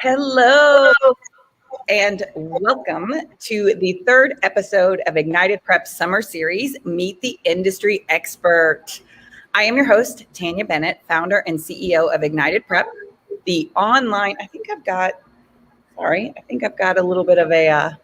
Hello, and welcome to the third episode of Ignited Prep Summer Series, Meet the Industry Expert. I am your host, Tanya Bennett, founder and CEO of Ignited Prep, the online, I think I've got a little bit of a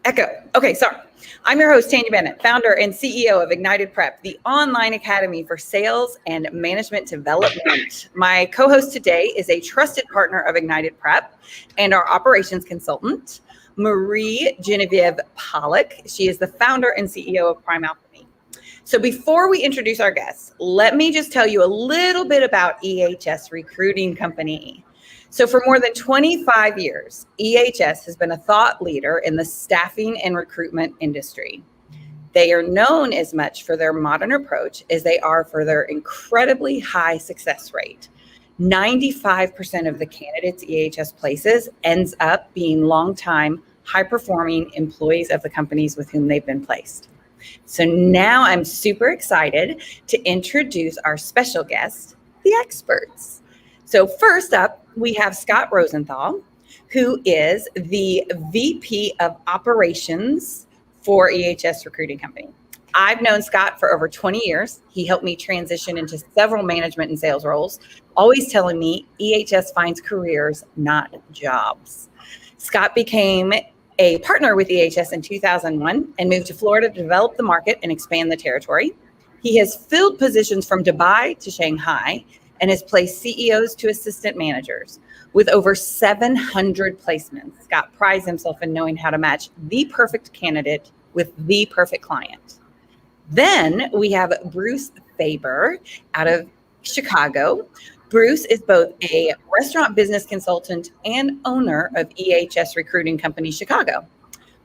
echo. Okay, sorry. I'm your host, Tanya Bennett, founder and CEO of Ignited Prep, the online academy for sales and management development. My co-host today is a trusted partner of Ignited Prep and our operations consultant, Marie Genevieve Pollock. She is the founder and CEO of Prime Alchemy. So before we introduce our guests, let me just tell you a little bit about EHS Recruiting Company. So for more than 25 years, EHS has been a thought leader in the staffing and recruitment industry. They are known as much for their modern approach as they are for their incredibly high success rate. 95% of the candidates EHS places ends up being longtime, high-performing employees of the companies with whom they've been placed. So now I'm super excited to introduce our special guests, the experts. So first up, we have Scott Rosenthal, who is the VP of Operations for EHS Recruiting Company. I've known Scott for over 20 years. He helped me transition into several management and sales roles, always telling me EHS finds careers, not jobs. Scott became a partner with EHS in 2001 and moved to Florida to develop the market and expand the territory. He has filled positions from Dubai to Shanghai and has placed CEOs to assistant managers. With over 700 placements, Scott prides himself in knowing how to match the perfect candidate with the perfect client. Then we have Bruce Faber out of Chicago. Bruce is both a restaurant business consultant and owner of EHS Recruiting Company Chicago.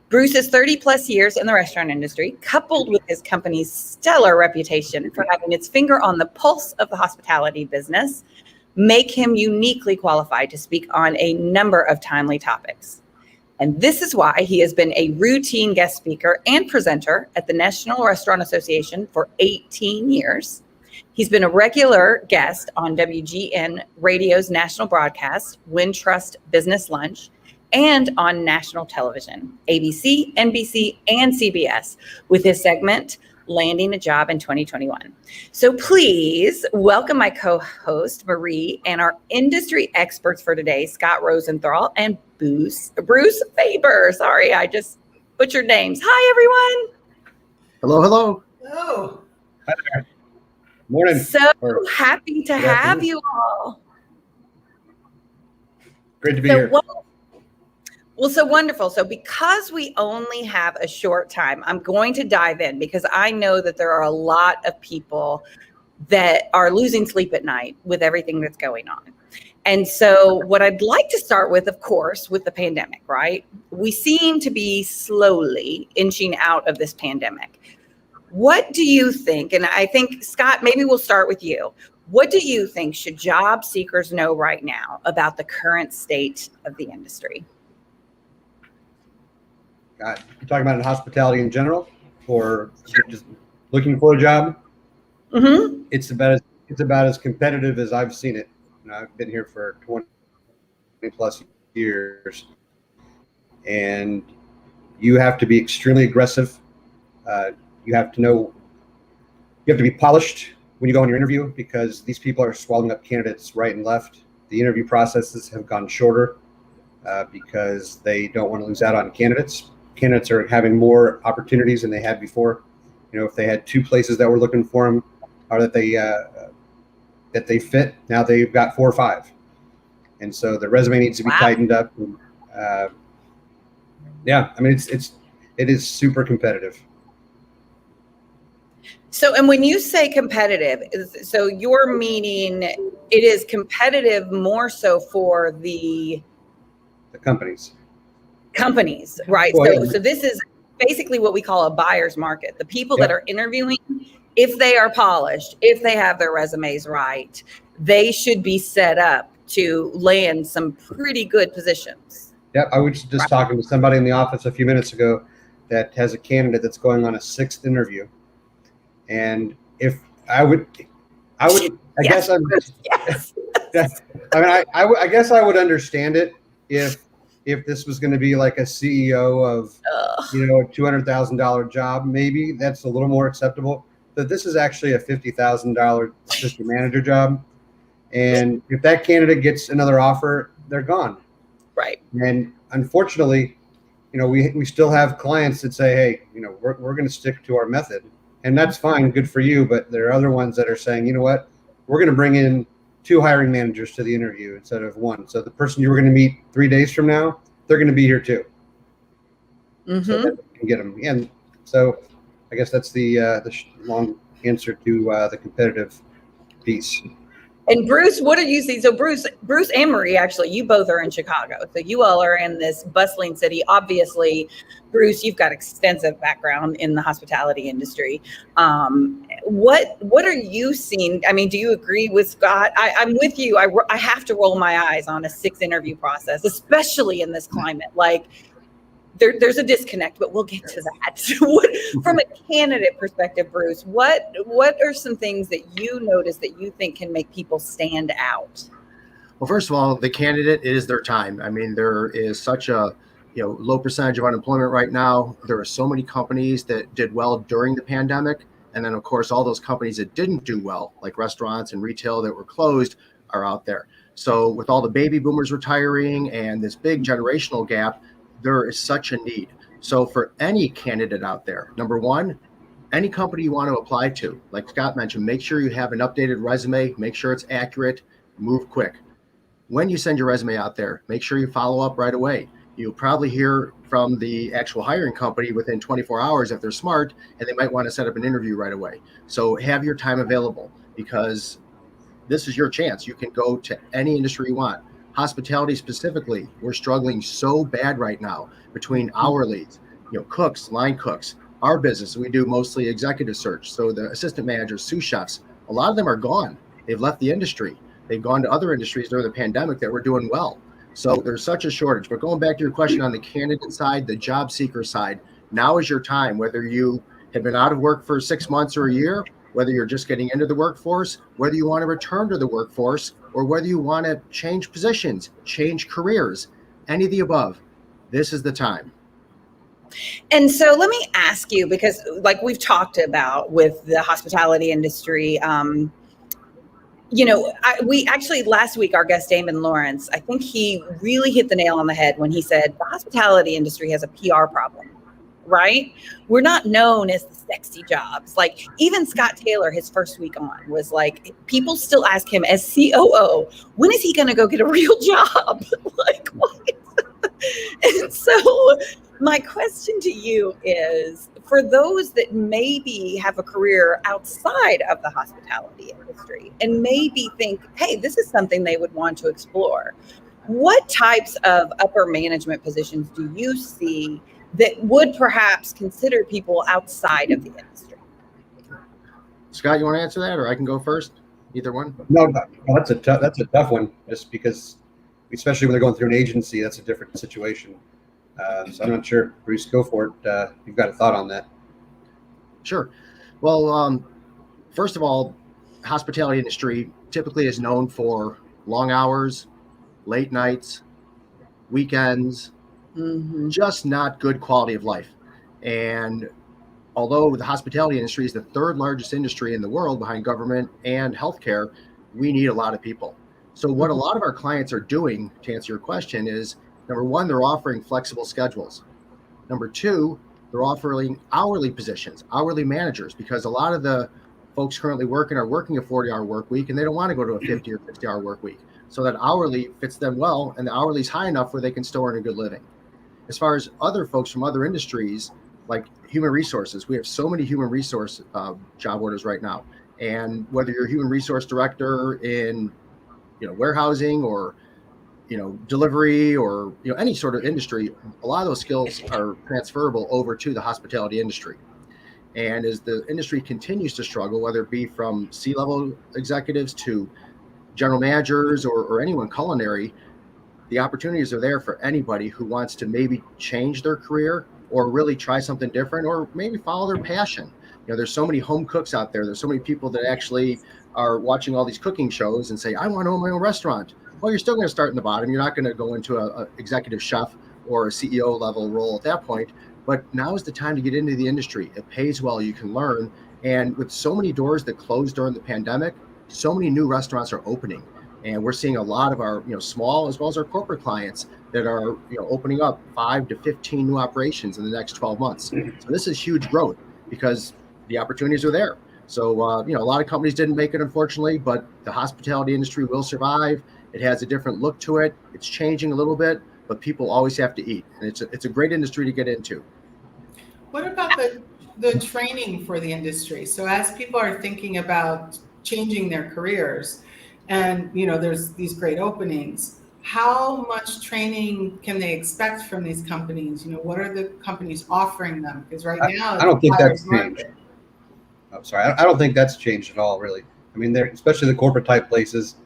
Bruce is 30 plus years in the restaurant industry, coupled with his company's stellar reputation for having its finger on the pulse of the hospitality business, make him uniquely qualified to speak on a number of timely topics. And this is why he has been a routine guest speaker and presenter at the National Restaurant Association for 18 years. He's been a regular guest on WGN Radio's national broadcast, Wintrust Business Lunch, and on national television, ABC, NBC, and CBS, with his segment, Landing a Job in 2021. So please welcome my co-host, Marie, and our industry experts for today, Scott Rosenthal and Bruce Faber. Sorry, I just butchered names. Hi, everyone. Hello. Hello. Hi there. Morning. So happy to have you all. Great to be here. Well, so wonderful. So because we only have a short time, I'm going to dive in because I know that there are a lot of people that are losing sleep at night with everything that's going on. And so what I'd like to start with, of course, with the pandemic, right? We seem to be slowly inching out of this pandemic. What do you think? And I think, Scott, maybe we'll start with you. What do you think should job seekers know right now about the current state of the industry? You're talking about in hospitality in general, or just looking for a job? Mm-hmm. It's about as competitive as I've seen it. I've been here for 20 plus years, and you have to be extremely aggressive. You have to be polished when you go on your interview because these people are swallowing up candidates right and left. The interview processes have gone shorter because they don't want to lose out on candidates. Candidates are having more opportunities than they had before. If they had two places that were looking for them, or that they fit, now they've got 4 or 5, and so the resume needs to be tightened up. It is super competitive. So, and when you say competitive, so you're meaning it is competitive more so for the companies, right? Well, So this is basically what we call a buyer's market. The people that are interviewing, if they are polished, if they have their resumes right, they should be set up to land some pretty good positions. Yep, I was just talking to somebody in the office a few minutes ago that has a candidate that's going on a 6th interview. And if I would, I guess I'm. Yes. I mean, I guess I would understand it if this was going to be like a CEO of, you know, a $200,000 job, maybe that's a little more acceptable. But this is actually a $50,000 assistant manager job, and if that candidate gets another offer, they're gone. Right. And unfortunately, you know, we still have clients that say, hey, you know, we're going to stick to our method, and that's fine, good for you. But there are other ones that are saying, you know what, we're going to bring in 2 hiring managers to the interview instead of 1. So the person you were going to meet 3 days from now, they're going to be here too. So that we can get them. And so I guess that's the long answer to the competitive piece. And Bruce, what are you seeing? So Bruce and Marie, actually, you both are in Chicago. So you all are in this bustling city. Obviously, Bruce, you've got extensive background in the hospitality industry. What are you seeing? I mean, do you agree with Scott? I'm with you. I have to roll my eyes on a 6 interview process, especially in this climate. Like, there's a disconnect, but we'll get to that. From a candidate perspective, Bruce, what are some things that you notice that you think can make people stand out? Well, first of all, the candidate, it is their time. I mean, there is such a low percentage of unemployment right now. There are so many companies that did well during the pandemic. And then, of course, all those companies that didn't do well, like restaurants and retail that were closed, are out there. So with all the baby boomers retiring and this big generational gap, there is such a need. So for any candidate out there, number one, any company you want to apply to, like Scott mentioned, make sure you have an updated resume, make sure it's accurate, move quick. When you send your resume out there, make sure you follow up right away. You'll probably hear from the actual hiring company within 24 hours if they're smart, and they might want to set up an interview right away. So have your time available, because this is your chance. You can go to any industry you want. Hospitality specifically, we're struggling so bad right now between hourlies, cooks, line cooks. Our business, we do mostly executive search. So the assistant managers, sous chefs, a lot of them are gone. They've left the industry. They've gone to other industries during the pandemic that were doing well. So there's such a shortage. But going back to your question on the candidate side, the job seeker side, now is your time, whether you have been out of work for 6 months or a year, whether you're just getting into the workforce, whether you want to return to the workforce, or whether you want to change positions, change careers, any of the above, this is the time. And so let me ask you, because like we've talked about with the hospitality industry, we actually last week, our guest Damon Lawrence, I think he really hit the nail on the head when he said the hospitality industry has a PR problem. Right? We're not known as the sexy jobs. Like even Scott Taylor, his first week on, was like, people still ask him as COO, when is he going to go get a real job? Like what? And so my question to you is, for those that maybe have a career outside of the hospitality industry and maybe think, hey, this is something they would want to explore, what types of upper management positions do you see that would perhaps consider people outside of the industry? Scott, you want to answer that, or I can go first? Either one. No, that's a tough one. Just because, especially when they're going through an agency, that's a different situation. So I'm not sure. Bruce, go for it. You've got a thought on that? Sure. Well, first of all, hospitality industry typically is known for long hours, late nights, weekends. Just not good quality of life. And although the hospitality industry is the 3rd largest industry in the world behind government and healthcare, we need a lot of people. So what a lot of our clients are doing, to answer your question, is number one, they're offering flexible schedules. Number two, they're offering hourly positions, hourly managers, because a lot of the folks currently working are working a 40-hour work week and they don't want to go to a 50 or 60-hour work week. So that hourly fits them well, and the hourly is high enough where they can still earn a good living. As far as other folks from other industries, like human resources, we have so many human resource job orders right now. And whether you're a human resource director in, warehousing or, delivery or, any sort of industry, a lot of those skills are transferable over to the hospitality industry. And as the industry continues to struggle, whether it be from C-level executives to general managers or anyone culinary, the opportunities are there for anybody who wants to maybe change their career or really try something different, or maybe follow their passion. There's so many home cooks out there. There's so many people that actually are watching all these cooking shows and say, I want to own my own restaurant. Well, you're still going to start in the bottom. You're not going to go into a executive chef or a CEO level role at that point. But now is the time to get into the industry. It pays well. You can learn. And with so many doors that closed during the pandemic, so many new restaurants are opening. And we're seeing a lot of our small as well as our corporate clients that are opening up 5 to 15 new operations in the next 12 months. So this is huge growth because the opportunities are there. So a lot of companies didn't make it, unfortunately, but the hospitality industry will survive. It has a different look to it. It's changing a little bit, but people always have to eat, and it's a great industry to get into. What about the training for the industry? So as people are thinking about changing their careers, and there's these great openings, how much training can they expect from these companies? What are the companies offering them? Because right now, I don't think that's changed. I'm sorry, I don't think that's changed at all, really. I mean, especially the corporate type places,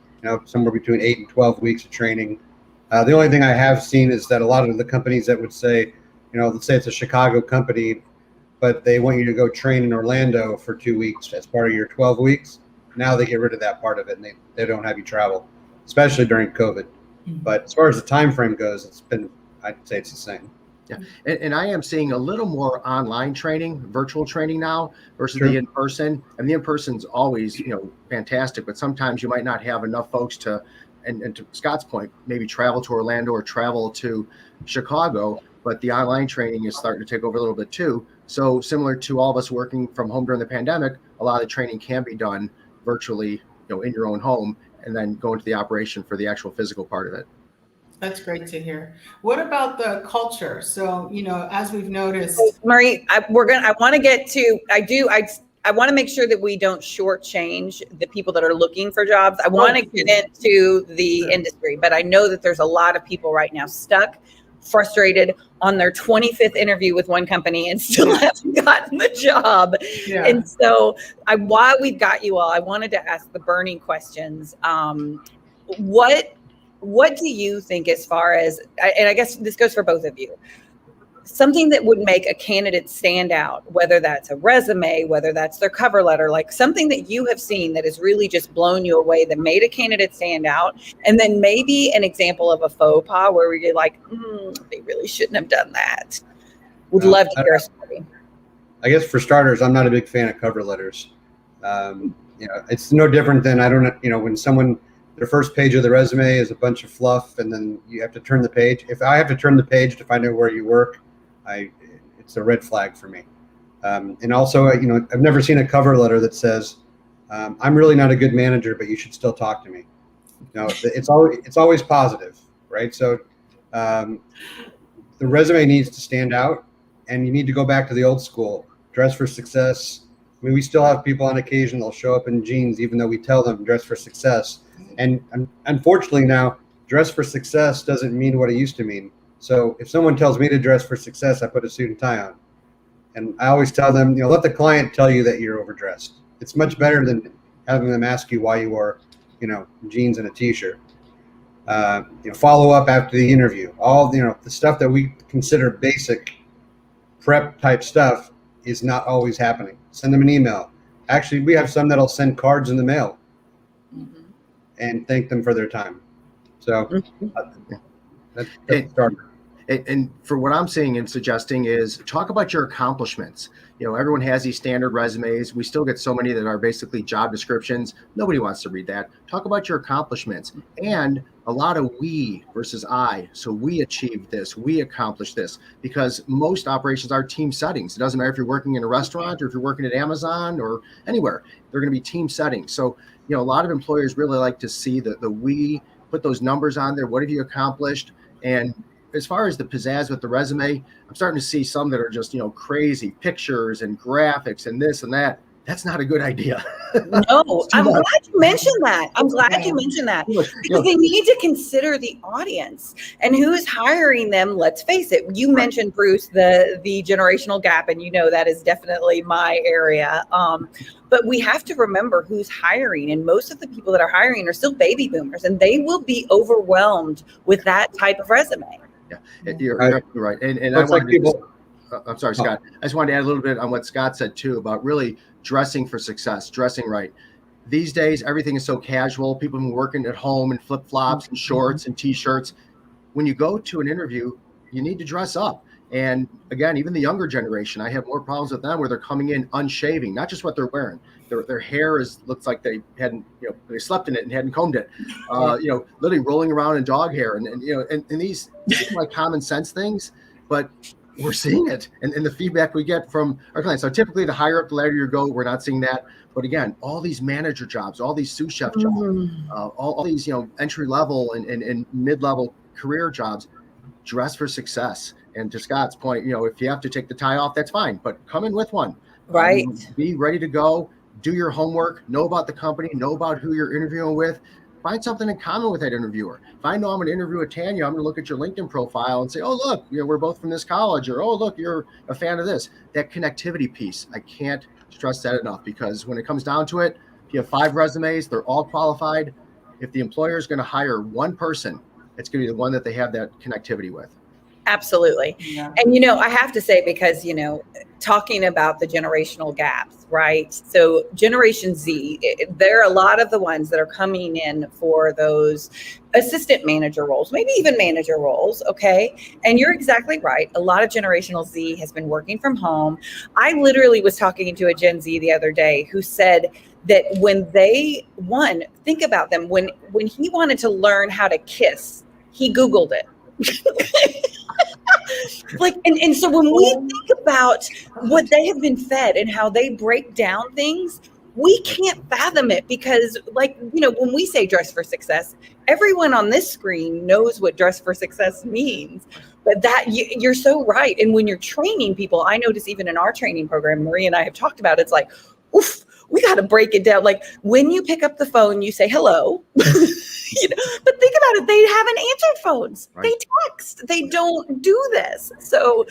somewhere between 8 and 12 weeks of training. The only thing I have seen is that a lot of the companies that would say, let's say it's a Chicago company, but they want you to go train in Orlando for 2 weeks as part of your 12 weeks. Now they get rid of that part of it, and they don't have you travel, especially during COVID. Mm-hmm. But as far as the time frame goes, I'd say it's the same. Yeah, and I am seeing a little more online training, virtual training now versus True. the in-person. And the in-person's always, fantastic, but sometimes you might not have enough folks to, and to Scott's point, maybe travel to Orlando or travel to Chicago. But the online training is starting to take over a little bit too. So similar to all of us working from home during the pandemic, a lot of the training can be done virtually, in your own home, and then go into the operation for the actual physical part of it. That's great to hear. What about the culture? So, as we've noticed, Marie, I want to get to, I want to make sure that we don't shortchange the people that are looking for jobs. I want to get into the industry, but I know that there's a lot of people right now stuck, frustrated on their 25th interview with one company and still haven't gotten the job. Yeah. And so while we've got you all, I wanted to ask the burning questions. What do you think as far as, and I guess this goes for both of you, something that would make a candidate stand out, whether that's a resume, whether that's their cover letter, like something that you have seen that has really just blown you away, that made a candidate stand out, and then maybe an example of a faux pas where you're like, they really shouldn't have done that. Would love to hear a story. I guess for starters, I'm not a big fan of cover letters. It's no different than, when someone, their first page of the resume is a bunch of fluff, and then you have to turn the page. If I have to turn the page to find out where you work, it's a red flag for me. And also, I've never seen a cover letter that says, I'm really not a good manager, but you should still talk to me. It's always positive, right? So the resume needs to stand out, and you need to go back to the old school, dress for success. I mean, we still have people on occasion, they'll show up in jeans, even though we tell them dress for success. And unfortunately now, dress for success doesn't mean what it used to mean. So if someone tells me to dress for success, I put a suit and tie on. And I always tell them, let the client tell you that you're overdressed. It's much better than having them ask you why you wore, jeans and a t-shirt. Follow up after the interview. All, the stuff that we consider basic prep type stuff is not always happening. Send them an email. Actually, we have some that'll send cards in the mail and thank them for their time. So that's the starter. And for what I'm seeing and suggesting is talk about your accomplishments. Everyone has these standard resumes. We still get so many that are basically job descriptions. Nobody wants to read that. Talk about your accomplishments and a lot of we versus I. So we achieved this, we accomplished this, because most operations are team settings. It doesn't matter if you're working in a restaurant or if you're working at Amazon or anywhere, they're going to be team settings. So, a lot of employers really like to see the we, put those numbers on there. What have you accomplished? And as far as the pizzazz with the resume, I'm starting to see some that are just, crazy pictures and graphics and this and that. That's not a good idea. No, I'm glad you mentioned that. Because they need to consider the audience and who's hiring them. Let's face it. You mentioned, Bruce, the generational gap, and that is definitely my area. But we have to remember who's hiring, and most of the people that are hiring are still baby boomers, and they will be overwhelmed with that type of resume. Yeah, you're right. And it's like people. I'm sorry, Scott. I just wanted to add a little bit on what Scott said too about really dressing for success, dressing right. These days, everything is so casual. People have been working at home in flip-flops and shorts and t-shirts. When you go to an interview, you need to dress up. And again, even the younger generation, I have more problems with them where they're coming in unshaving, not just what they're wearing. Their hair looks like they hadn't, they slept in it and hadn't combed it. Literally rolling around in dog hair and these like common sense things, but we're seeing it. And the feedback we get from our clients. So typically the higher up the ladder you go, we're not seeing that. But again, all these manager jobs, all these sous chef jobs, all these, entry level and mid-level career jobs, dress for success. And to Scott's point, if you have to take the tie off, that's fine, but come in with one. Right. Be ready to go. Do your homework. Know about the company. Know about who you're interviewing with. Find something in common with that interviewer. If I know I'm going to interview with Tanya, I'm going to look at your LinkedIn profile and say, oh, look, we're both from this college, or, oh, look, you're a fan of this. That connectivity piece, I can't stress that enough, because when it comes down to it, if you have 5 resumes, they're all qualified. If the employer is going to hire one person, it's going to be the one that they have that connectivity with. Absolutely. Yeah. And, I have to say, because, talking about the generational gaps, right? So Generation Z, there are a lot of the ones that are coming in for those assistant manager roles, maybe even manager roles. Okay. And you're exactly right. A lot of Generational Z has been working from home. I literally was talking to a Gen Z the other day who said that when think about them, when he wanted to learn how to kiss, he Googled it. And so when we think about what they have been fed and how they break down things, we can't fathom it, because when we say dress for success, everyone on this screen knows what dress for success means. But you're so right. And when you're training people, I notice even in our training program, Marie and I have talked about, it's like, oof, we got to break it down. Like when you pick up the phone, you say hello, but think about it. They haven't answered phones. Right. They text. They don't do this. So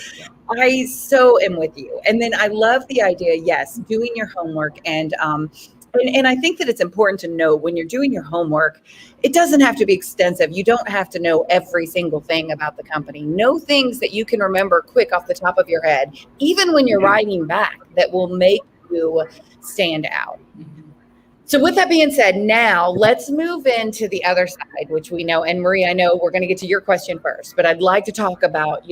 I so am with you. And then I love the idea, yes, doing your homework. And I think that it's important to know when you're doing your homework, it doesn't have to be extensive. You don't have to know every single thing about the company. Know things that you can remember quick off the top of your head, even when you're writing back, that will make you stand out. So with that being said, now let's move into the other side, which we know, and Marie, I know we're going to get to your question first, but I'd like to talk about,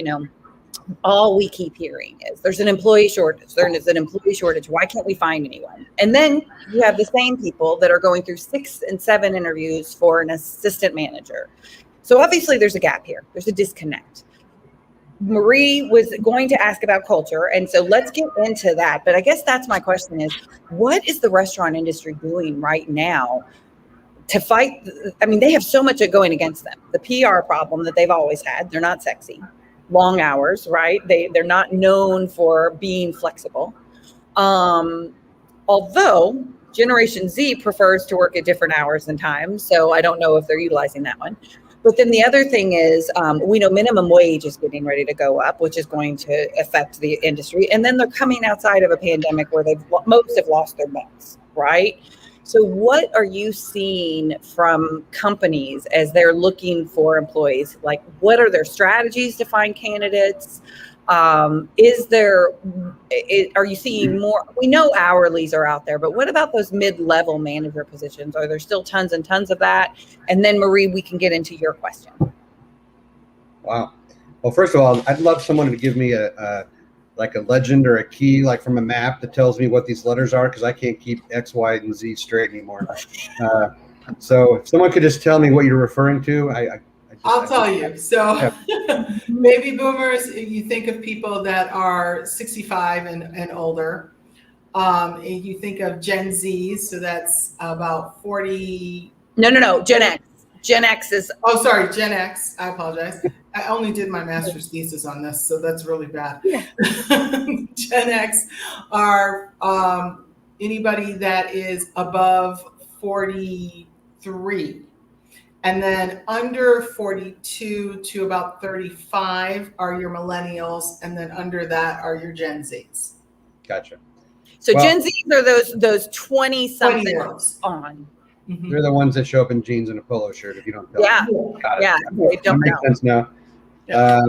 all we keep hearing is there's an employee shortage. There's an employee shortage. Why can't we find anyone? And then you have the same people that are going through 6 and 7 interviews for an assistant manager. So obviously there's a gap here. There's a disconnect. Marie was going to ask about culture, and so let's get into that. But I guess that's my question is, what is the restaurant industry doing right now to fight? I mean, they have so much going against them. The PR problem that they've always had. They're not sexy. Long hours, right? They're not known for being flexible. Although Generation Z prefers to work at different hours and times. So I don't know if they're utilizing that one. But then the other thing is, we know minimum wage is getting ready to go up, which is going to affect the industry. And then they're coming outside of a pandemic where most have lost their butts, right? So what are you seeing from companies as they're looking for employees? Like, what are their strategies to find candidates? Are you seeing more? We know hourlies are out there, but what about those mid-level manager positions? Are there still tons and tons of that? And then Marie, we can get into your question. Wow. Well, first of all, I'd love someone to give me a legend or a key, like from a map that tells me what these letters are, because I can't keep X, Y, and Z straight anymore. So if someone could just tell me what you're referring to, I'll tell you. So baby boomers, you think of people that are 65 and older. You think of Gen Zs, so that's about 40. No, Gen X. Gen X is. Oh, sorry, Gen X. I apologize. I only did my master's thesis on this, so that's really bad. Yeah. Gen X are anybody that is above 43. And then under 42 to about 35 are your millennials, and then under that are your Gen Zs. Gotcha. So Gen Zs are those 20-something on. Mm-hmm. They're the ones that show up in jeans and a polo shirt if you don't tell them. Yeah, they don't that makes sense now. Yeah.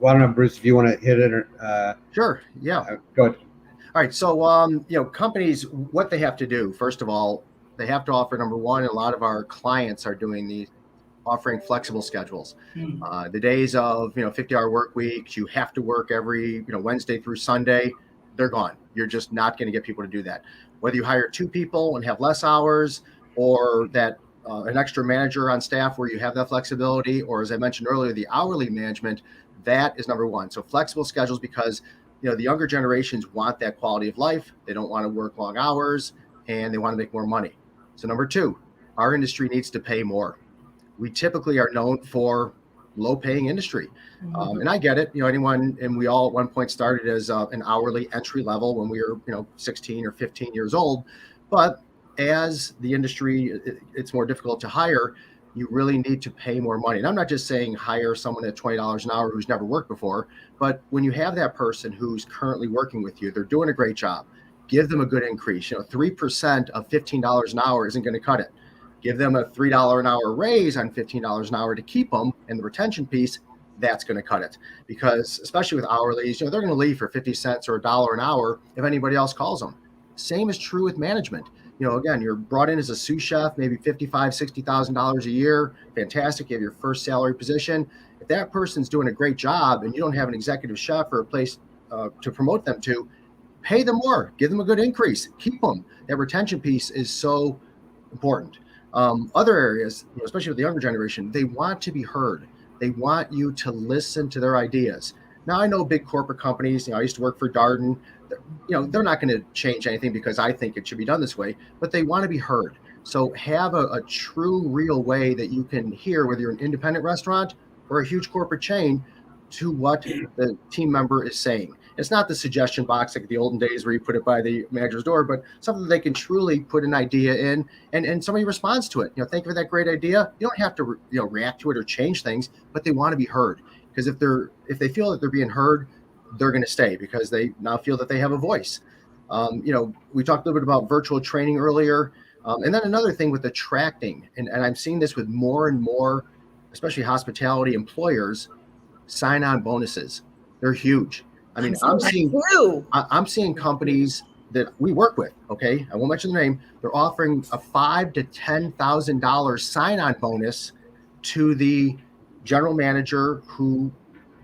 Well, I don't know, Bruce, if you want to hit it or Sure. Yeah. go ahead. All right. So, companies, what they have to do, first of all, they have to offer, number one, and a lot of our clients are doing these, offering flexible schedules. The days of, 50-hour work weeks, you have to work every, Wednesday through Sunday, they're gone. You're just not going to get people to do that. Whether you hire 2 people and have less hours, or that an extra manager on staff where you have that flexibility, or as I mentioned earlier, the hourly management, that is number one. So flexible schedules, because the younger generations want that quality of life. They don't want to work long hours, and they want to make more money. So number 2, our industry needs to pay more. We typically are known for low paying industry. And I get it, anyone, and we all at one point started as an hourly entry level when we were, 16 or 15 years old. But as the industry, it's more difficult to hire, you really need to pay more money. And I'm not just saying hire someone at $20 an hour who's never worked before, but when you have that person who's currently working with you, they're doing a great job, give them a good increase. 3% of $15 an hour isn't going to cut it. Give them a $3 an hour raise on $15 an hour to keep them, and the retention piece, that's going to cut it. Because especially with hourlies, they're going to leave for 50 cents or $1 an hour if anybody else calls them. Same is true with management. Again, you're brought in as a sous chef, maybe $55,000, $60,000 a year. Fantastic. You have your first salary position. If that person's doing a great job and you don't have an executive chef or a place to promote them to, pay them more, give them a good increase, keep them. That retention piece is so important. Other areas, especially with the younger generation, they want to be heard. They want you to listen to their ideas. Now, I know big corporate companies, I used to work for Darden, they're not going to change anything because I think it should be done this way, but they want to be heard. So have a true, real way that you can hear, whether you're an independent restaurant or a huge corporate chain, to what the team member is saying. It's not the suggestion box like the olden days where you put it by the manager's door, but something that they can truly put an idea in, and somebody responds to it. Thank you for that great idea. You don't have to react to it or change things, but they want to be heard. Because if they feel that they're being heard, they're going to stay because they now feel that they have a voice. We talked a little bit about virtual training earlier. And then another thing with attracting, and I'm seeing this with more and more, especially hospitality employers, sign-on bonuses. They're huge. I mean, I'm seeing companies that we work with, okay? I won't mention the name. They're offering a $5,000 to $10,000 sign-on bonus to the general manager who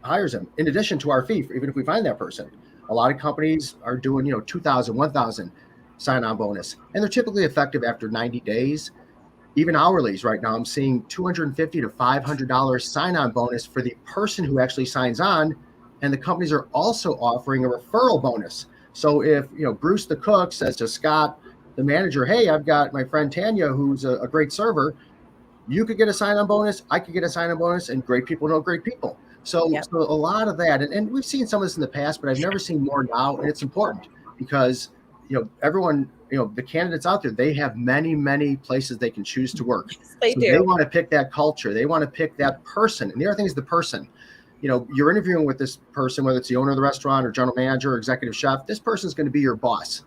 hires them, in addition to our fee, even if we find that person. A lot of companies are doing, $2,000, $1,000 sign-on bonus, and they're typically effective after 90 days. Even hourlies right now, I'm seeing $250 to $500 sign-on bonus for the person who actually signs on, and the companies are also offering a referral bonus. So if Bruce the cook says to Scott the manager, hey, I've got my friend Tanya who's a great server, you could get a sign-on bonus, I could get a sign-on bonus, and great people know great people. So a lot of that, and we've seen some of this in the past, but I've never seen more now, and it's important because everyone, the candidates out there, they have many, many places they can choose to work. They do. They want to pick that culture. They want to pick that person. And the other thing is the person. You're interviewing with this person, whether it's the owner of the restaurant or general manager or executive chef, this person is going to be your boss.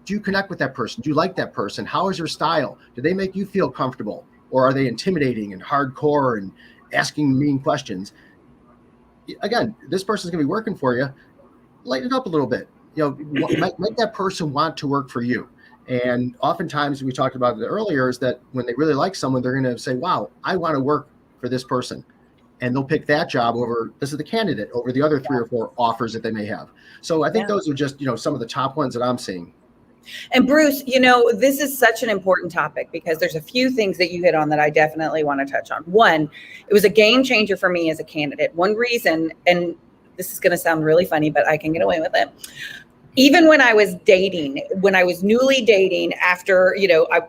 Do you connect with that person? Do you like that person? How is your style? Do they make you feel comfortable? Or are they intimidating and hardcore and asking mean questions? Again, this person is going to be working for you. Lighten it up a little bit. Make that person want to work for you. And oftentimes, we talked about it earlier, is that when they really like someone, they're going to say, wow, I want to work for this person. And they'll pick that job over, this is the candidate, over the other 3 or 4 offers that they may have. So I think those are just, some of the top ones that I'm seeing. And Bruce, this is such an important topic because there's a few things that you hit on that I definitely want to touch on. One, it was a game changer for me as a candidate. One reason, and this is going to sound really funny, but I can get away with it. Even when I was newly dating after,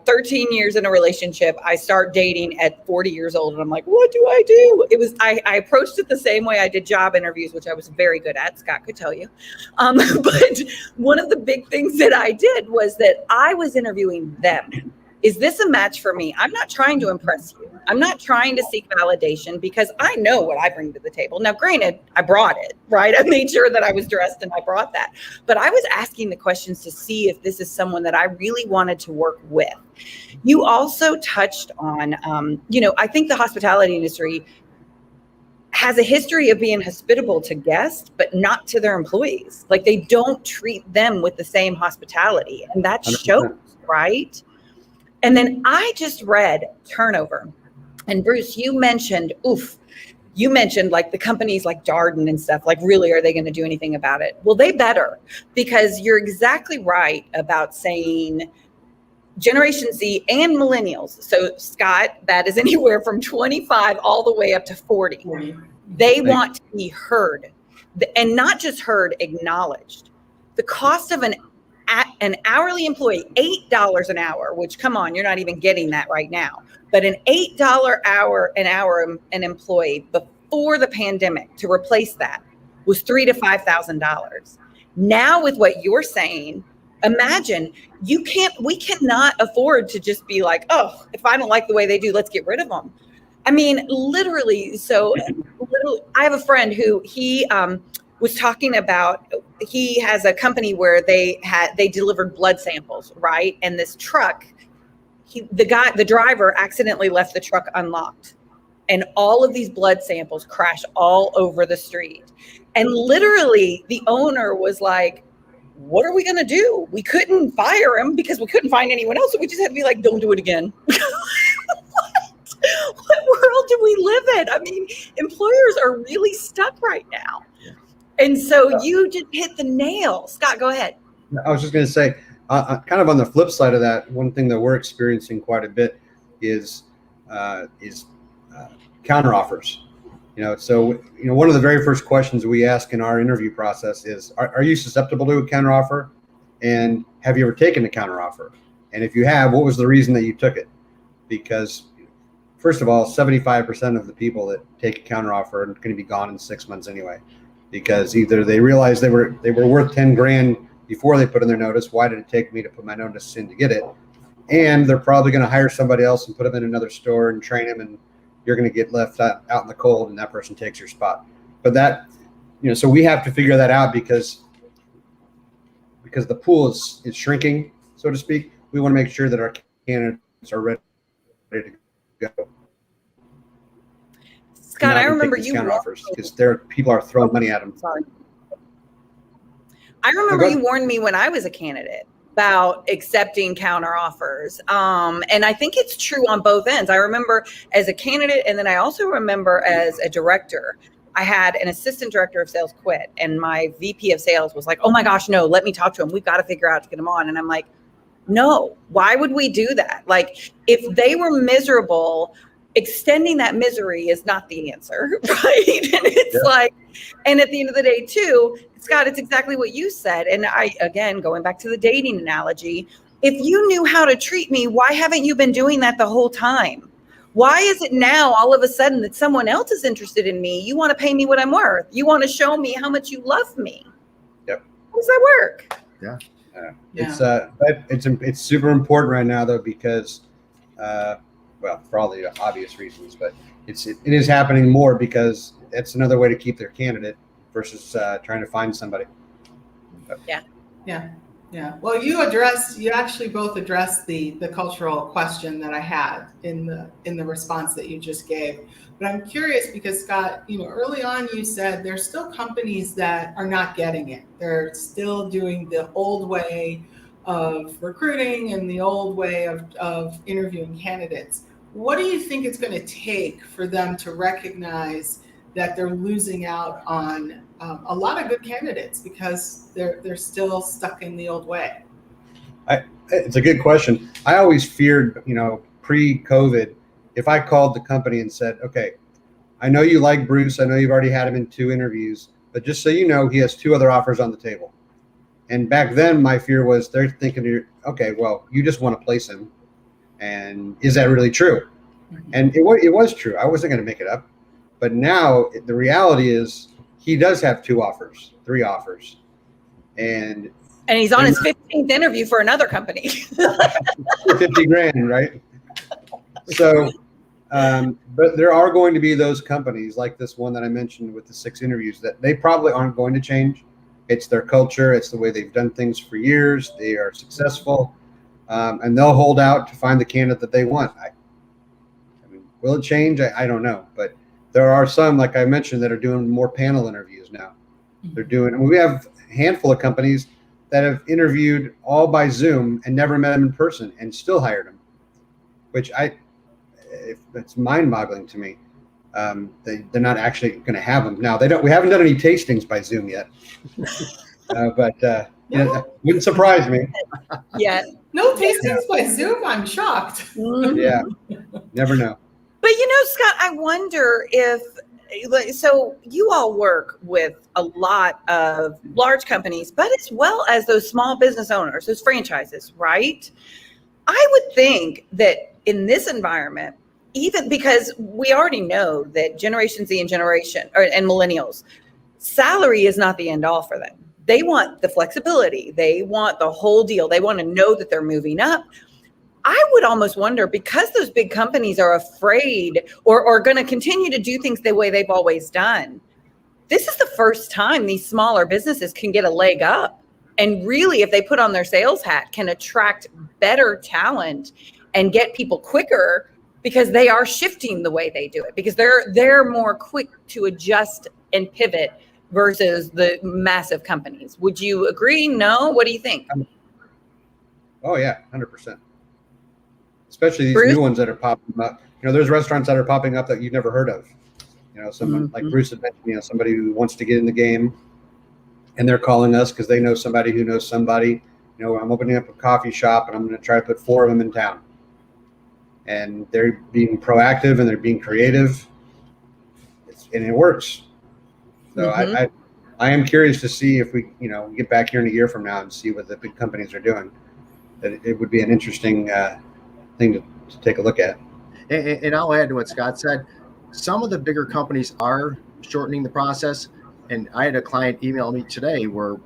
13 years in a relationship, I start dating at 40 years old. And I'm like, what do I do? I approached it the same way I did job interviews, which I was very good at. Scott could tell you. But one of the big things that I did was that I was interviewing them. Is this a match for me? I'm not trying to impress you. I'm not trying to seek validation because I know what I bring to the table. Now, granted, I brought it, right? I made sure that I was dressed and I brought that. But I was asking the questions to see if this is someone that I really wanted to work with. You also touched on, I think the hospitality industry has a history of being hospitable to guests, but not to their employees. Like they don't treat them with the same hospitality. And that 100%. shows, right? And then I just read turnover. And Bruce, you mentioned like the companies like Darden and stuff, like really, are they going to do anything about it? Well, they better, because you're exactly right about saying Generation Z and millennials. So Scott, that is anywhere from 25 all the way up to 40. They want to be heard, and not just heard, acknowledged. The cost of an hourly employee, $8 an hour, which, come on, you're not even getting that right now. But an $8 an employee before the pandemic, to replace that, was $3,000 to $5,000. Now with what you're saying, imagine we cannot afford to just be like, oh, if I don't like the way they do, let's get rid of them. I mean, literally. So I have a friend who he was talking about, he has a company where they delivered blood samples, right? And this truck, the driver accidentally left the truck unlocked, and all of these blood samples crashed all over the street. And literally the owner was like, what are we going to do? We couldn't fire him because we couldn't find anyone else. So we just had to be like, don't do it again. What world do we live in? I mean, employers are really stuck right now. And so you just hit the nail. Scott, go ahead. I was just going to say, kind of on the flip side of that, one thing that we're experiencing quite a bit is counteroffers. So one of the very first questions we ask in our interview process is, are you susceptible to a counteroffer? And have you ever taken a counteroffer? And if you have, what was the reason that you took it? Because first of all, 75% of the people that take a counteroffer are going to be gone in 6 months anyway, because either they realized they were worth 10 grand before they put in their notice. Why did it take me to put my notice in to get it? And they're probably going to hire somebody else and put them in another store and train them, and you're going to get left out in the cold, and that person takes your spot. But that, so we have to figure that out because the pool is shrinking, so to speak. We want to make sure that our candidates are ready to go. Scott, I remember you counteroffers because people are throwing money at them. Sorry. I remember you warned me when I was a candidate about accepting counteroffers. And I think it's true on both ends. I remember as a candidate, and then I also remember as a director. I had an assistant director of sales quit, and my VP of sales was like, oh my gosh, no, let me talk to him. We've got to figure out to get him on. And I'm like, no, why would we do that? Like, if they were miserable, extending that misery is not the answer, right? And it's like, and at the end of the day too, Scott, it's exactly what you said. And again, going back to the dating analogy, if you knew how to treat me, why haven't you been doing that the whole time? Why is it now all of a sudden that someone else is interested in me? You want to pay me what I'm worth. You want to show me how much you love me. Yep. How does that work? Yeah. It's super important right now though, because, for all the obvious reasons, but it is happening more because it's another way to keep their candidate versus trying to find somebody. Yeah. Well, you actually both addressed the cultural question that I had in the response that you just gave. But I'm curious because, Scott, early on you said there's still companies that are not getting it. They're still doing the old way of recruiting and the old way of interviewing candidates. What do you think it's going to take for them to recognize that they're losing out on a lot of good candidates because they're still stuck in the old way? It's a good question. I always feared, pre-COVID, if I called the company and said, okay, I know you like Bruce. I know you've already had him in 2 interviews, but just so you know, he has 2 other offers on the table. And back then my fear was they're thinking, okay, well, you just want to place him. And is that really true? Mm-hmm. And it was true. I wasn't going to make it up. But now the reality is he does have 2 offers, 3 offers. And he's on his 15th interview for another company. 50 grand, right? So, but there are going to be those companies like this one that I mentioned with the 6 interviews that they probably aren't going to change. It's their culture. It's the way they've done things for years. They are successful. And they'll hold out to find the candidate that they want. I mean, will it change? I don't know. But there are some, like I mentioned, that are doing more panel interviews now. We have a handful of companies that have interviewed all by Zoom and never met them in person and still hired them, which it's mind-boggling to me. They're not actually going to have them now. We haven't done any tastings by Zoom yet, but that wouldn't surprise me. Yeah. No tastings by Zoom. I'm shocked. Yeah, never know. But Scott, I wonder if, so you all work with a lot of large companies, but as well as those small business owners, those franchises, right? I would think that in this environment, even because we already know that Generation Z and millennials, salary is not the end all for them. They want the flexibility. They want the whole deal. They want to know that they're moving up. I would almost wonder, because those big companies are afraid or going to continue to do things the way they've always done. This is the first time these smaller businesses can get a leg up. And really, if they put on their sales hat, can attract better talent and get people quicker, because they are shifting the way they do it, because they're more quick to adjust and pivot versus the massive companies. Would you agree? No? What do you think? Oh yeah, 100%. Especially these Bruce? new ones that are popping up. There's restaurants that are popping up that you've never heard of. Someone like Bruce had mentioned, somebody who wants to get in the game, and they're calling us because they know somebody who knows somebody. I'm opening up a coffee shop and I'm going to try to put 4 of them in town. And they're being proactive and they're being creative, and it works. So I am curious to see if we get back here in a year from now and see what the big companies are doing. That it would be an interesting thing to take a look at. And I'll add to what Scott said. Some of the bigger companies are shortening the process. And I had a client email me today where,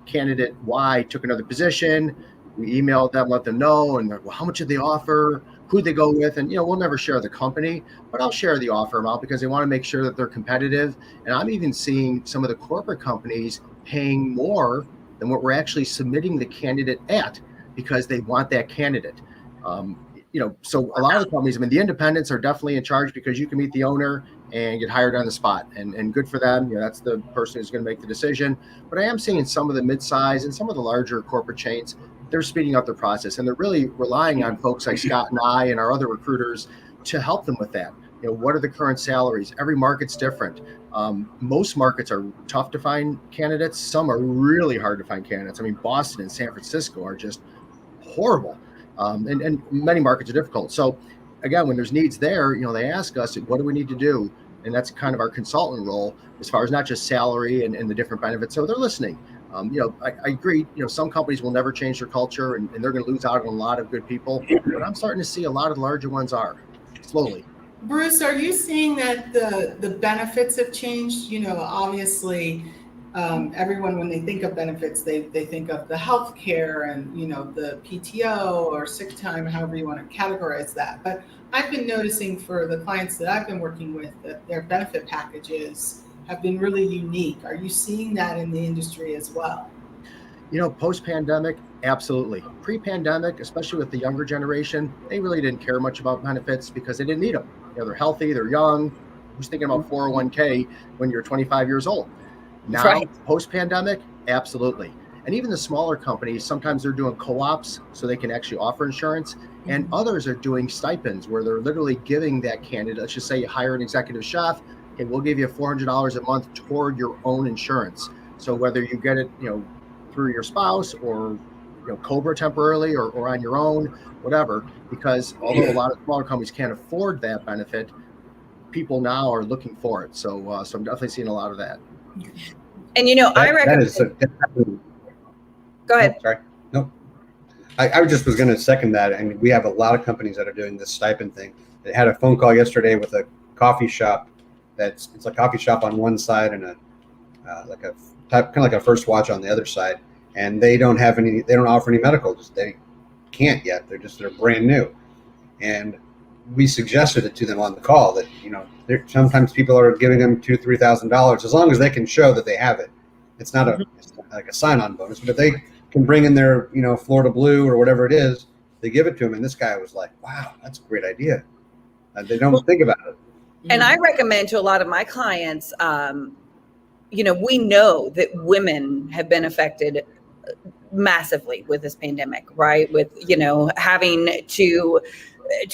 candidate Y took another position. We emailed them, let them know, and well, how much did they offer? Who'd they go with? And, we'll never share the company, but I'll share the offer amount because they want to make sure that they're competitive. And I'm even seeing some of the corporate companies paying more than what we're actually submitting the candidate at, because they want that candidate. So a lot of the companies, the independents are definitely in charge because you can meet the owner and get hired on the spot, and good for them. That's the person who's going to make the decision. But I am seeing some of the mid-size and some of the larger corporate chains, they're speeding up their process, and they're really relying on folks like Scott and I and our other recruiters to help them with that. What are the current salaries? Every market's different. Most markets are tough to find candidates. Some are really hard to find candidates. Boston and San Francisco are just horrible. And many markets are difficult. So again, when there's needs there, they ask us, what do we need to do? And that's kind of our consultant role as far as not just salary and the different benefits. So they're listening. I agree, some companies will never change their culture and they're going to lose out on a lot of good people. But I'm starting to see a lot of the larger ones are slowly. Bruce, are you seeing that the benefits have changed? Obviously, everyone, when they think of benefits, they think of the health care and, the PTO or sick time, however you want to categorize that. But I've been noticing for the clients that I've been working with that their benefit packages have been really unique. Are you seeing that in the industry as well? Post-pandemic, absolutely. Pre-pandemic, especially with the younger generation, they really didn't care much about benefits because they didn't need them. They're healthy, they're young. Who's thinking about 401k when you're 25 years old? Now, right. Post-pandemic, absolutely. And even the smaller companies, sometimes they're doing co-ops so they can actually offer insurance. And others are doing stipends where they're literally giving that candidate, let's just say you hire an executive chef, and we'll give you $400 a month toward your own insurance. So whether you get it, through your spouse or COBRA temporarily or on your own, whatever, because although a lot of smaller companies can't afford that benefit, people now are looking for it. So I'm definitely seeing a lot of that. And I recommend. Go ahead. Oh, sorry. No, I just was going to second that. We have a lot of companies that are doing this stipend thing. I had a phone call yesterday with a coffee shop. It's a coffee shop on one side and a kind of like a First Watch on the other side, and they don't offer any medical. They can't yet. They're brand new, and we suggested it to them on the call that sometimes people are giving them $2,000-$3,000 as long as they can show that they have it. It's not like a sign-on bonus, but if they can bring in their Florida Blue or whatever it is, they give it to him. And this guy was like, "Wow, that's a great idea." They don't think about it. And I recommend to a lot of my clients, we know that women have been affected massively with this pandemic, right? With, having to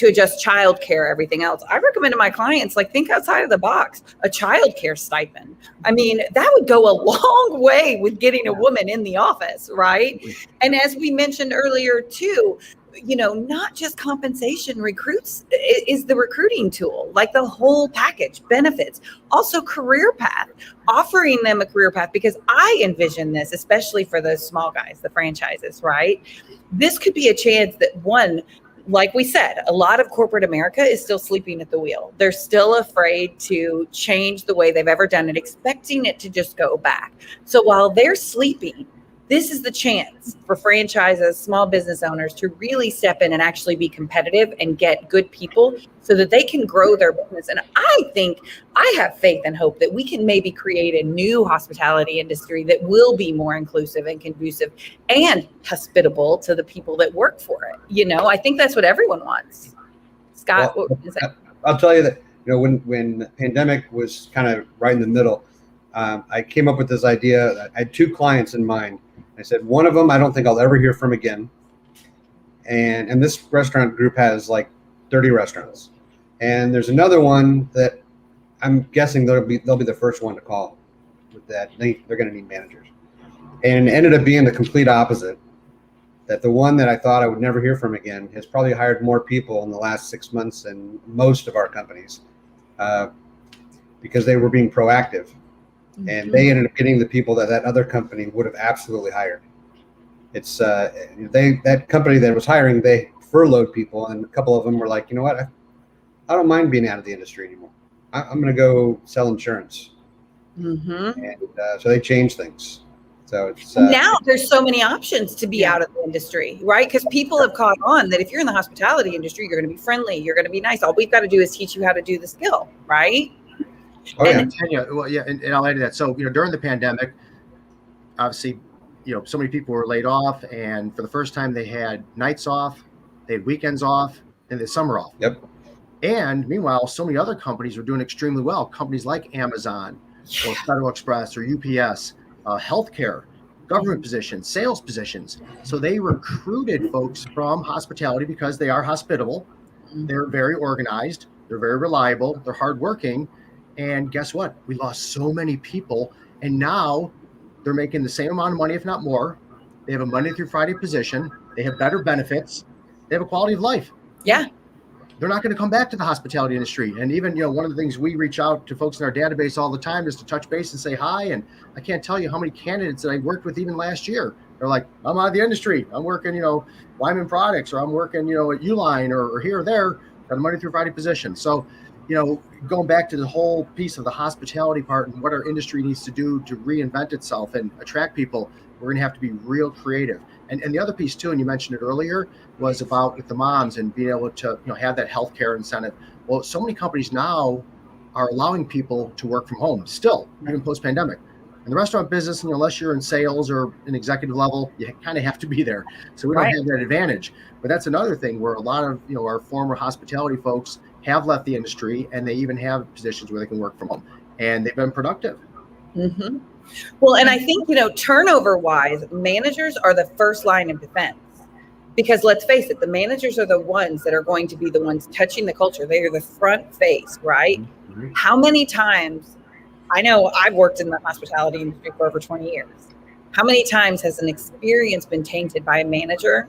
adjust childcare, everything else. I recommend to my clients, like, think outside of the box, a childcare stipend. I mean, that would go a long way with getting a woman in the office, right? And as we mentioned earlier too, not just compensation, recruits is the recruiting tool, like the whole package, benefits, also career path, offering them a career path, because I envision this, especially for those small guys, the franchises, right? This could be a chance that like we said, a lot of corporate America is still sleeping at the wheel. They're still afraid to change the way they've ever done it, expecting it to just go back. So while they're sleeping, this is the chance for franchises, small business owners to really step in and actually be competitive and get good people so that they can grow their business. And I have faith and hope that we can maybe create a new hospitality industry that will be more inclusive and conducive and hospitable to the people that work for it. I think that's what everyone wants. Scott, Well, what would you say? I'll tell you that, when the pandemic was kind of right in the middle, I came up with this idea. I had 2 clients in mind. I said, one of them I don't think I'll ever hear from again. And this restaurant group has like 30 restaurants. And there's another one that I'm guessing they'll be the first one to call with that. They're going to need managers. And it ended up being the complete opposite. That the one that I thought I would never hear from again has probably hired more people in the last 6 months than most of our companies, because they were being proactive. And they ended up getting the people that other company would have absolutely hired. It's that company that was hiring, they furloughed people, and a couple of them were like, you know what, I don't mind being out of the industry anymore. I'm going to go sell insurance. And so they changed things. So it's now there's so many options to be out of the industry, right? Because people have caught on that if you're in the hospitality industry, you're going to be friendly, you're going to be nice. All we've got to do is teach you how to do the skill, right? Oh, yeah. And I'll add to that. So, during the pandemic, obviously, so many people were laid off, and for the first time, they had nights off, they had weekends off, and the summer off. Yep. And meanwhile, so many other companies were doing extremely well. Companies like Amazon or Federal Express or UPS, healthcare, government positions, sales positions. So they recruited folks from hospitality because they are hospitable. They're very organized. They're very reliable. They're hardworking. And guess what? We lost so many people, and now they're making the same amount of money, if not more. They have a Monday through Friday position. They have better benefits. They have a quality of life. Yeah. They're not going to come back to the hospitality industry. And even, one of the things we reach out to folks in our database all the time is to touch base and say hi. And I can't tell you how many candidates that I worked with even last year. They're like, I'm out of the industry. I'm working, Wyman Products, or I'm working, at Uline or here or there, got a Monday through Friday position. So, going back to the whole piece of the hospitality part and what our industry needs to do to reinvent itself and attract people, we're going to have to be real creative. And the other piece too, and you mentioned it earlier, was about with the moms and being able to have that healthcare incentive. Well, so many companies now are allowing people to work from home still, even post-pandemic. In the restaurant business, unless you're in sales or an executive level, you kind of have to be there. So we don't have that advantage. But that's another thing where a lot of our former hospitality folks have left the industry, and they even have positions where they can work from home, and they've been productive. Well, and I think, turnover wise, managers are the first line of defense, because let's face it, the managers are the ones that are going to be the ones touching the culture. They are the front face, right? How many times, I know I've worked in the hospitality industry for over 20 years. How many times has an experience been tainted by a manager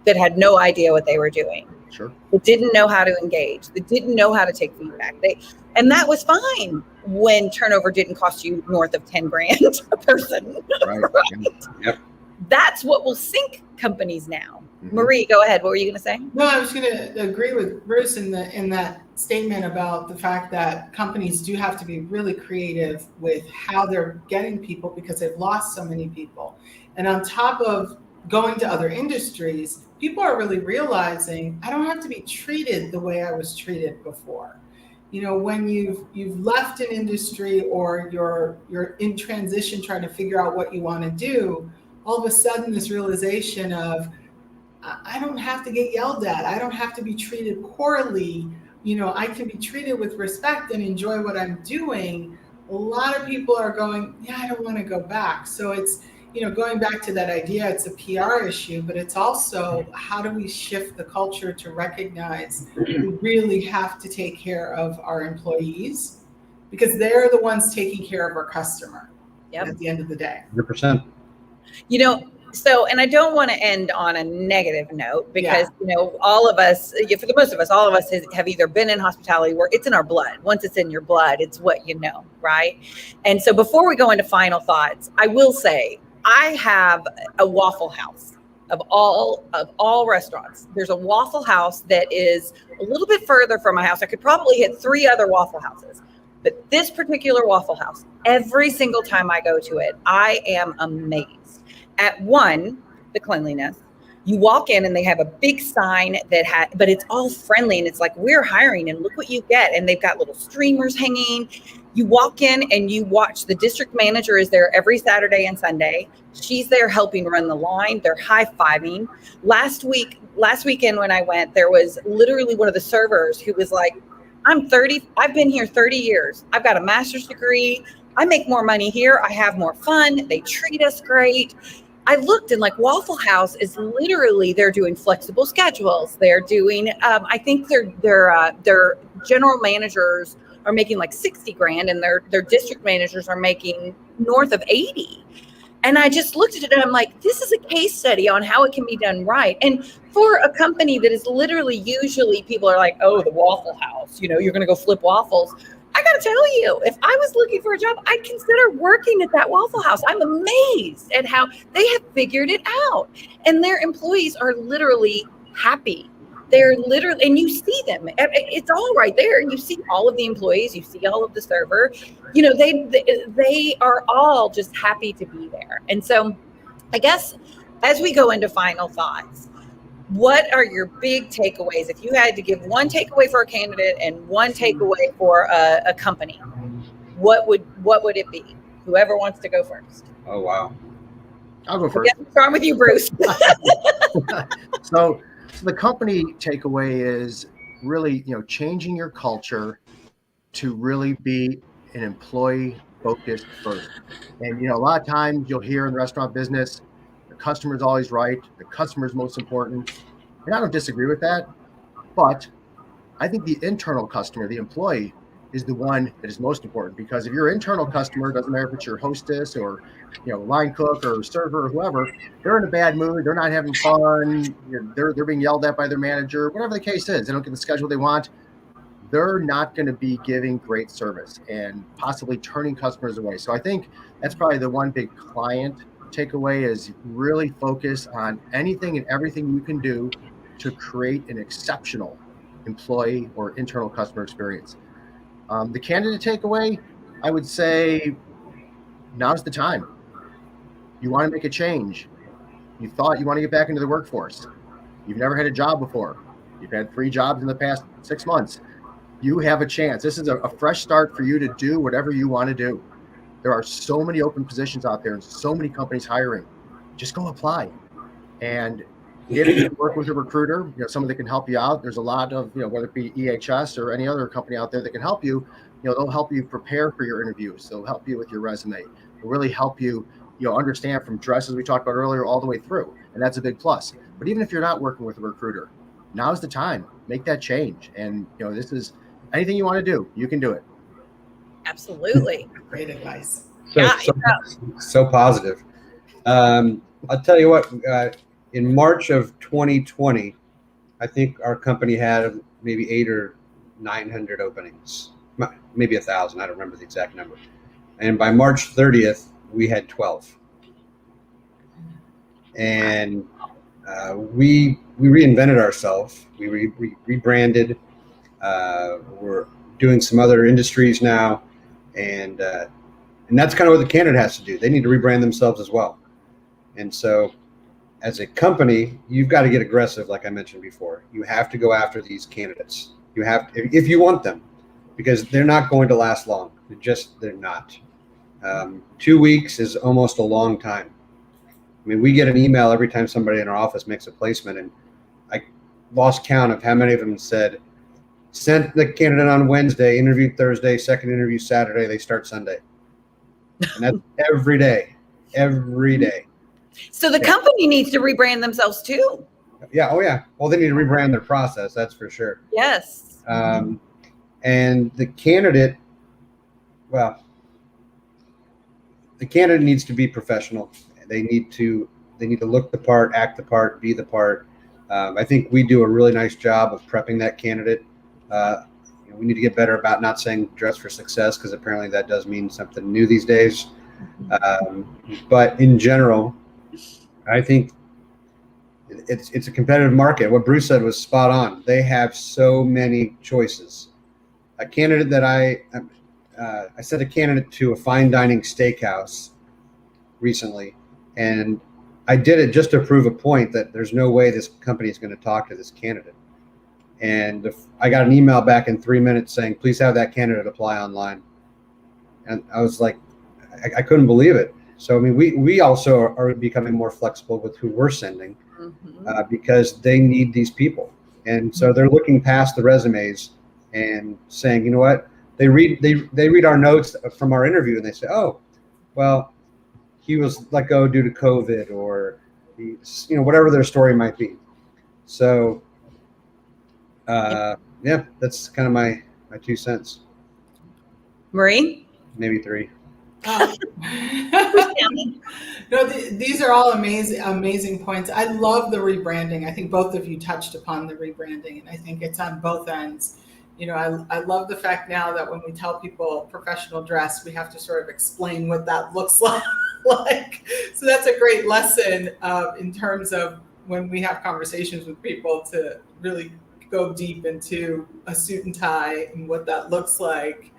that had no idea what they were doing? Sure. That didn't know how to engage, that didn't know how to take feedback. And that was fine when turnover didn't cost you north of 10 grand a person. Right. Yep. That's what will sink companies now. Marie, go ahead. What were you going to say? No, I was going to agree with Bruce in that statement about the fact that companies do have to be really creative with how they're getting people, because they've lost so many people. And on top of going to other industries, people are really realizing, I don't have to be treated the way I was treated before. When you've left an industry or you're in transition trying to figure out what you want to do, all of a sudden this realization of, I don't have to get yelled at. I don't have to be treated poorly. I can be treated with respect and enjoy what I'm doing, a lot of people are going, yeah, I don't want to go back. So it's, going back to that idea, it's a PR issue, but it's also how do we shift the culture to recognize we really have to take care of our employees because they're the ones taking care of our customer at the end of the day. 100%. And I don't want to end on a negative note because, all of us, for the most of us, all of us have either been in hospitality where it's in our blood. Once it's in your blood, it's what you know, right? And so before we go into final thoughts, I will say I have a Waffle House of all restaurants. There's a Waffle House that is a little bit further from my house. I could probably hit 3 other Waffle Houses. But this particular Waffle House, every single time I go to it, I am amazed. At one, the cleanliness. You walk in and they have a big sign but it's all friendly and it's like, we're hiring and look what you get. And they've got little streamers hanging. You walk in and you watch, the district manager is there every Saturday and Sunday. She's there helping run the line. They're high-fiving. Last weekend when I went, there was literally one of the servers who was like, I've been here 30 years. I've got a master's degree. I make more money here. I have more fun. They treat us great. I looked and Waffle House is literally, they're doing flexible schedules. They're doing, I think their general managers are making $60,000 and their district managers are making north of 80. And I just looked at it and I'm like, this is a case study on how it can be done right. And for a company that is literally, usually people are like, oh, the Waffle House, you're going to go flip waffles. I got to tell you, if I was looking for a job, I'd consider working at that Waffle House. I'm amazed at how they have figured it out. And their employees are literally happy. They're literally, and you see them. It's all right there. You see all of the employees. You see all of the server. They are all just happy to be there. And so I guess as we go into final thoughts, what are your big takeaways? If you had to give one takeaway for a candidate and one takeaway for a company, what would it be? Whoever wants to go first. Oh, wow. I'll go first. Start with you, Bruce. So the company takeaway is really, changing your culture to really be an employee focused first. And, a lot of times you'll hear in the restaurant business, the customer's always right. The customer's most important. And I don't disagree with that. But I think the internal customer, the employee, is the one that is most important, because if your internal customer, doesn't matter if it's your hostess or line cook or server or whoever, they're in a bad mood, they're not having fun, they're being yelled at by their manager, whatever the case is, they don't get the schedule they want, they're not going to be giving great service and possibly turning customers away. So I think that's probably the one big client takeaway, is really focus on anything and everything you can do to create an exceptional employee or internal customer experience. The candidate takeaway, I would say, now's the time. You want to make a change. You thought you want to get back into the workforce. You've never had a job before. You've had 3 jobs in the past 6 months. You have a chance. This is a fresh start for you to do whatever you want to do. There are so many open positions out there and so many companies hiring. Just go apply. And if you work with a recruiter, someone that can help you out, there's a lot of, whether it be EHS or any other company out there that can help you, they'll help you prepare for your interviews. They'll help you with your resume. They'll really help you, understand from dress, as we talked about earlier, all the way through. And that's a big plus. But even if you're not working with a recruiter, now's the time. Make that change. And, this is anything you want to do, you can do it. Absolutely. Great advice. So positive. I'll tell you what, in March of 2020, I think our company had maybe 800 or 900 openings, maybe 1,000. I don't remember the exact number. And by March 30th, we had 12. And we reinvented ourselves. We rebranded. We're doing some other industries now, and that's kind of what the candidate has to do. They need to rebrand themselves as well. And so, as a company, you've got to get aggressive, like I mentioned before. You have to go after these candidates. You have to, if you want them, because they're not going to last long. They're not. 2 weeks is almost a long time. I mean, we get an email every time somebody in our office makes a placement, and I lost count of how many of them said, Sent the candidate on Wednesday, interviewed Thursday, second interview Saturday, they start Sunday. And that's every day. So the company needs to rebrand themselves too. Yeah. Oh, yeah. Well, they need to rebrand their process. That's for sure. Yes. And the candidate, the candidate needs to be professional. They need to look the part, act the part, be the part. I think we do a really nice job of prepping that candidate. We need to get better about not saying dress for success, because apparently that does mean something new these days. But in general, I think it's a competitive market. What Bruce said was spot on. They have so many choices. A candidate that I sent a candidate to a fine dining steakhouse recently, and I did it just to prove a point that there's no way this company is going to talk to this candidate. And I got an email back in 3 minutes saying, please have that candidate apply online. And I was like, I couldn't believe it. So, I mean, we also are becoming more flexible with who we're sending because they need these people. And so they're looking past the resumes and saying, you know what, they read our notes from our interview and they say, oh, well, he was let go due to COVID, or whatever their story might be. So, yeah, that's kind of my 2 cents. Marie? Maybe 3. No, these are all amazing points. I love the rebranding. I think both of you touched upon the rebranding, and I think it's on both ends. I love the fact now that when we tell people professional dress, we have to sort of explain what that looks like. So that's a great lesson in terms of when we have conversations with people to really go deep into a suit and tie and what that looks like.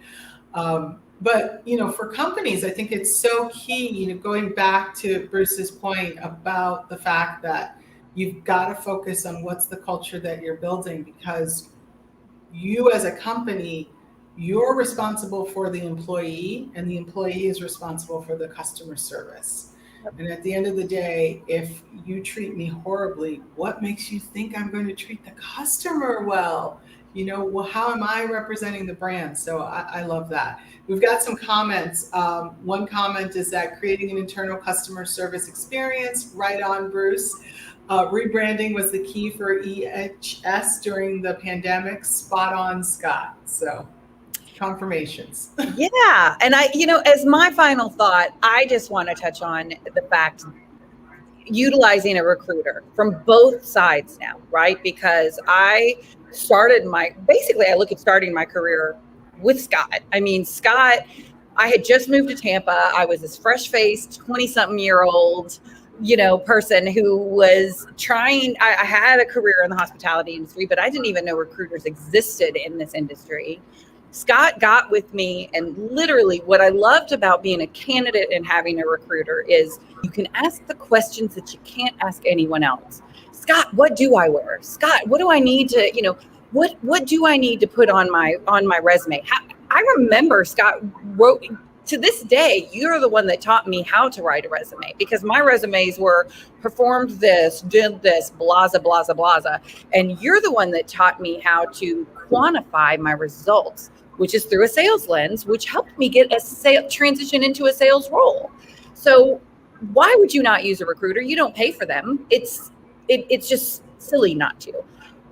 But, for companies, I think it's so key, going back to Bruce's point about the fact that you've got to focus on what's the culture that you're building, because you as a company, you're responsible for the employee, and the employee is responsible for the customer service. And at the end of the day, if you treat me horribly, what makes you think I'm going to treat the customer well? How am I representing the brand? So I love that. We've got some comments. One comment is that creating an internal customer service experience, right on, Bruce. Rebranding was the key for EHS during the pandemic. Spot on, Scott. So confirmations. Yeah. And as my final thought, I just want to touch on the fact utilizing a recruiter from both sides now, right? Because I look at starting my career with Scott. I mean, Scott, I had just moved to Tampa. I was this fresh-faced 20-something-year-old, person who was trying. I had a career in the hospitality industry, but I didn't even know recruiters existed in this industry. Scott got with me, and literally what I loved about being a candidate and having a recruiter is you can ask the questions that you can't ask anyone else. Scott, what do I wear? Scott, what do I need to, what do I need to put on my resume? I remember Scott wrote, to this day, you're the one that taught me how to write a resume, because my resumes were performed this, did this, blaza, blaza, blaza. And you're the one that taught me how to quantify my results, which is through a sales lens, which helped me get transition into a sales role. So why would you not use a recruiter? You don't pay for them. It's just silly not to.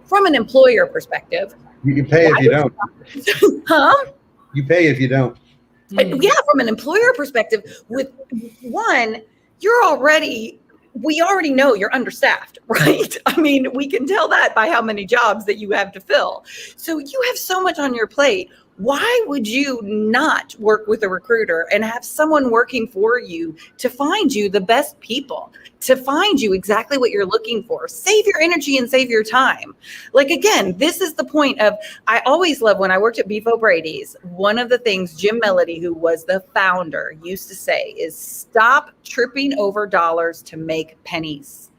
From an employer perspective, you can pay if you don't. Huh? You pay if you don't. Yeah, from an employer perspective, with one, we already know you're understaffed, right? I mean, we can tell that by how many jobs that you have to fill. So you have so much on your plate. Why would you not work with a recruiter and have someone working for you to find you the best people, to find you exactly what you're looking for? Save your energy and save your time. Like, again, this is the point of, I always love when I worked at Beef O'Brady's, one of the things Jim Melody, who was the founder, used to say is stop tripping over dollars to make pennies.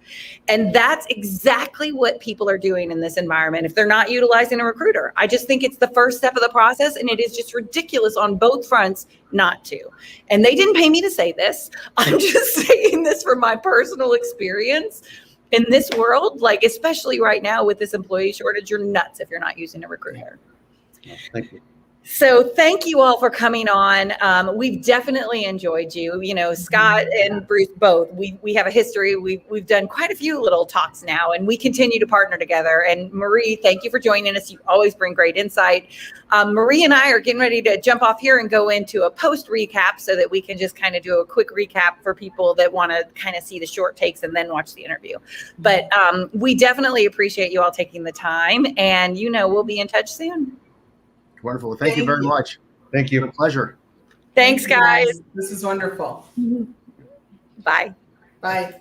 And that's exactly what people are doing in this environment if they're not utilizing a recruiter. I just think it's the first step of the process, and it is just ridiculous on both fronts not to. And they didn't pay me to say this. I'm just saying this from my personal experience. in this world, like especially right now with this employee shortage, you're nuts if you're not using a recruiter. Thank you. So thank you all for coming on. We've definitely enjoyed you. You know, Scott and Bruce both. We have a history. We've done quite a few little talks now, and we continue to partner together. And Marie, thank you for joining us. You always bring great insight. Marie and I are getting ready to jump off here and go into a post recap so that we can just kind of do a quick recap for people that want to kind of see the short takes and then watch the interview. But we definitely appreciate you all taking the time, and you know, we'll be in touch soon. Wonderful. Thank you very much. Thank you. It's a pleasure. Thanks, guys. This is wonderful. Bye. Bye.